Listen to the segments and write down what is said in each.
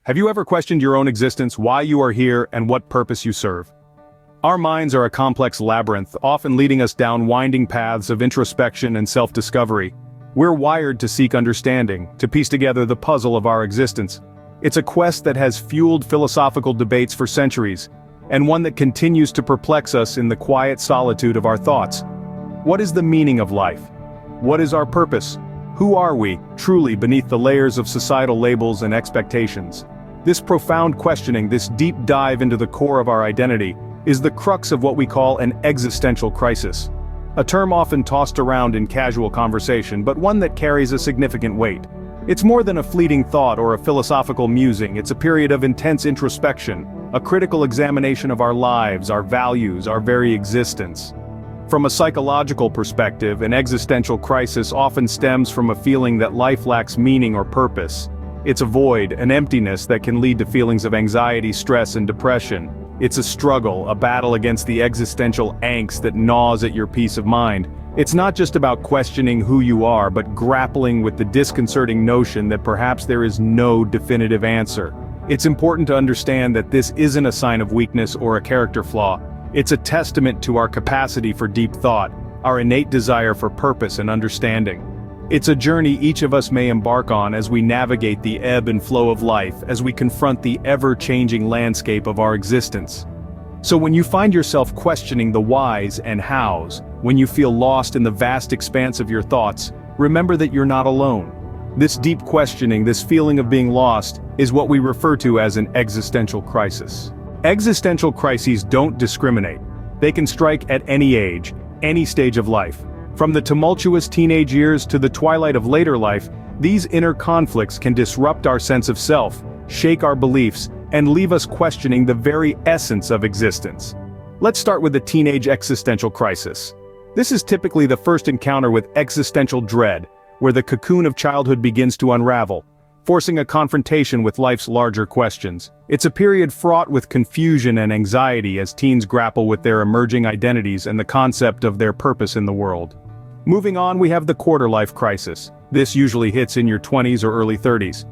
Have you ever questioned your own existence, why you are here, and what purpose you serve? Our minds are a complex labyrinth, often leading us down winding paths of introspection and self-discovery. We're wired to seek understanding, to piece together the puzzle of our existence. It's a quest that has fueled philosophical debates for centuries, and one that continues to perplex us in the quiet solitude of our thoughts. What is the meaning of life? What is our purpose? Who are we, truly, beneath the layers of societal labels and expectations? This profound questioning, this deep dive into the core of our identity, is the crux of what we call an existential crisis. A term often tossed around in casual conversation, but one that carries a significant weight. It's more than a fleeting thought or a philosophical musing, it's a period of intense introspection, a critical examination of our lives, our values, our very existence. From a psychological perspective, an existential crisis often stems from a feeling that life lacks meaning or purpose. It's a void, an emptiness that can lead to feelings of anxiety, stress, and depression. It's a struggle, a battle against the existential angst that gnaws at your peace of mind. It's not just about questioning who you are, but grappling with the disconcerting notion that perhaps there is no definitive answer. It's important to understand that this isn't a sign of weakness or a character flaw. It's a testament to our capacity for deep thought, our innate desire for purpose and understanding. It's a journey each of us may embark on as we navigate the ebb and flow of life, as we confront the ever-changing landscape of our existence. So when you find yourself questioning the whys and hows, when you feel lost in the vast expanse of your thoughts, remember that you're not alone. This deep questioning, this feeling of being lost, is what we refer to as an existential crisis. Existential crises don't discriminate. They can strike at any age, any stage of life. From the tumultuous teenage years to the twilight of later life, these inner conflicts can disrupt our sense of self, shake our beliefs, and leave us questioning the very essence of existence. Let's start with the teenage existential crisis. This is typically the first encounter with existential dread, where the cocoon of childhood begins to unravel, forcing a confrontation with life's larger questions. It's a period fraught with confusion and anxiety as teens grapple with their emerging identities and the concept of their purpose in the world. Moving on, we have the quarter-life crisis. This usually hits in your 20s or early 30s.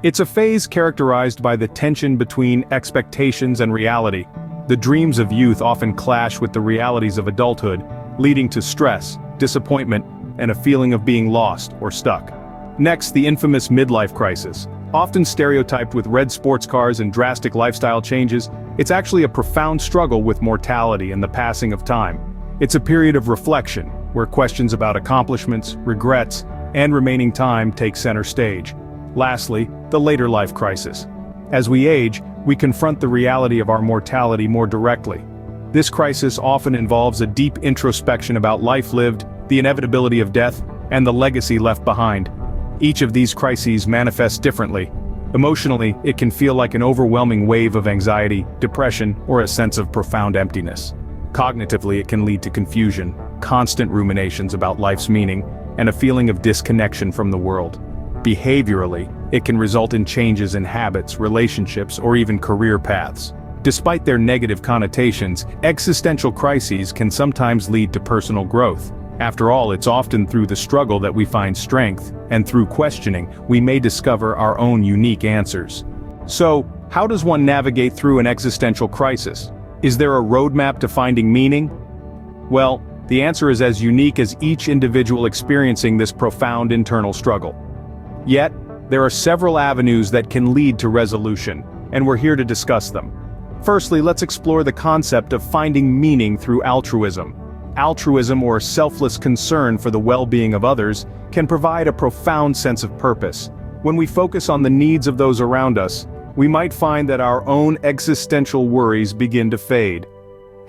It's a phase characterized by the tension between expectations and reality. The dreams of youth often clash with the realities of adulthood, leading to stress, disappointment, and a feeling of being lost or stuck. Next, the infamous midlife crisis. Often stereotyped with red sports cars and drastic lifestyle changes, it's actually a profound struggle with mortality and the passing of time. It's a period of reflection, where questions about accomplishments, regrets, and remaining time take center stage. Lastly, the later life crisis. As we age, we confront the reality of our mortality more directly. This crisis often involves a deep introspection about life lived, the inevitability of death, and the legacy left behind. Each of these crises manifests differently. Emotionally, it can feel like an overwhelming wave of anxiety, depression, or a sense of profound emptiness. Cognitively, it can lead to confusion, constant ruminations about life's meaning, and a feeling of disconnection from the world. Behaviorally, it can result in changes in habits, relationships, or even career paths. Despite their negative connotations, existential crises can sometimes lead to personal growth. After all, it's often through the struggle that we find strength, and through questioning, we may discover our own unique answers. So, how does one navigate through an existential crisis? Is there a roadmap to finding meaning? Well, the answer is as unique as each individual experiencing this profound internal struggle. Yet, there are several avenues that can lead to resolution, and we're here to discuss them. Firstly, let's explore the concept of finding meaning through altruism. Altruism, or selfless concern for the well-being of others, can provide a profound sense of purpose. When we focus on the needs of those around us, we might find that our own existential worries begin to fade.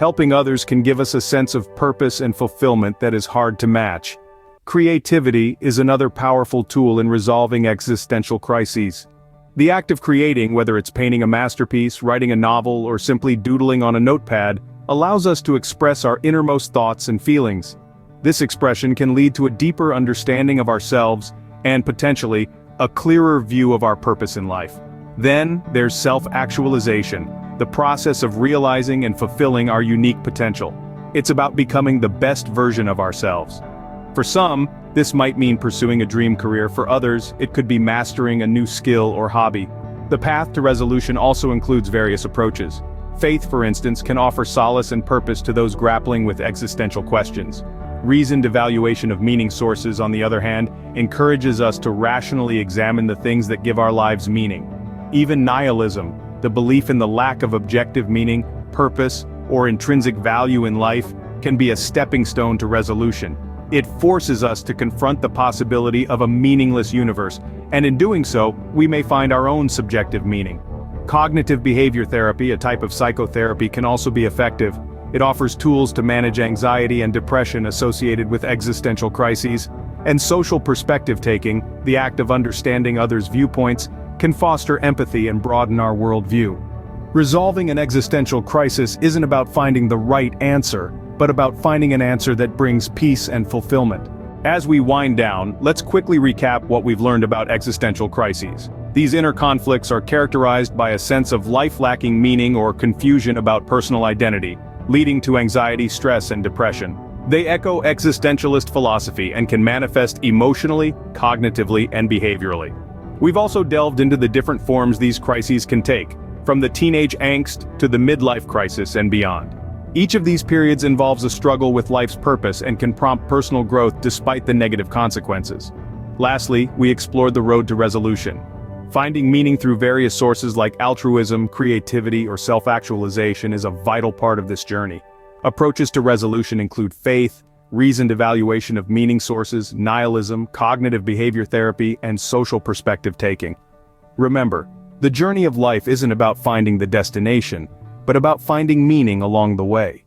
Helping others can give us a sense of purpose and fulfillment that is hard to match. Creativity is another powerful tool in resolving existential crises. The act of creating, whether it's painting a masterpiece, writing a novel, or simply doodling on a notepad, allows us to express our innermost thoughts and feelings. This expression can lead to a deeper understanding of ourselves, and potentially, a clearer view of our purpose in life. Then, there's self-actualization, the process of realizing and fulfilling our unique potential. It's about becoming the best version of ourselves. For some, this might mean pursuing a dream career. For others, it could be mastering a new skill or hobby. The path to resolution also includes various approaches. Faith, for instance, can offer solace and purpose to those grappling with existential questions. Reasoned evaluation of meaning sources, on the other hand, encourages us to rationally examine the things that give our lives meaning. Even nihilism, the belief in the lack of objective meaning, purpose, or intrinsic value in life, can be a stepping stone to resolution. It forces us to confront the possibility of a meaningless universe, and in doing so, we may find our own subjective meaning. Cognitive behavior therapy, a type of psychotherapy, can also be effective. It offers tools to manage anxiety and depression associated with existential crises. And social perspective taking, the act of understanding others' viewpoints, can foster empathy and broaden our worldview. Resolving an existential crisis isn't about finding the right answer, but about finding an answer that brings peace and fulfillment. As we wind down, let's quickly recap what we've learned about existential crises. These inner conflicts are characterized by a sense of life lacking meaning or confusion about personal identity, leading to anxiety, stress, and depression. They echo existentialist philosophy and can manifest emotionally, cognitively, and behaviorally. We've also delved into the different forms these crises can take, from the teenage angst to the midlife crisis and beyond. Each of these periods involves a struggle with life's purpose and can prompt personal growth despite the negative consequences. Lastly, we explored the road to resolution. Finding meaning through various sources like altruism, creativity, or self-actualization is a vital part of this journey. Approaches to resolution include faith, reasoned evaluation of meaning sources, nihilism, cognitive behavior therapy, and social perspective taking. Remember, the journey of life isn't about finding the destination, but about finding meaning along the way.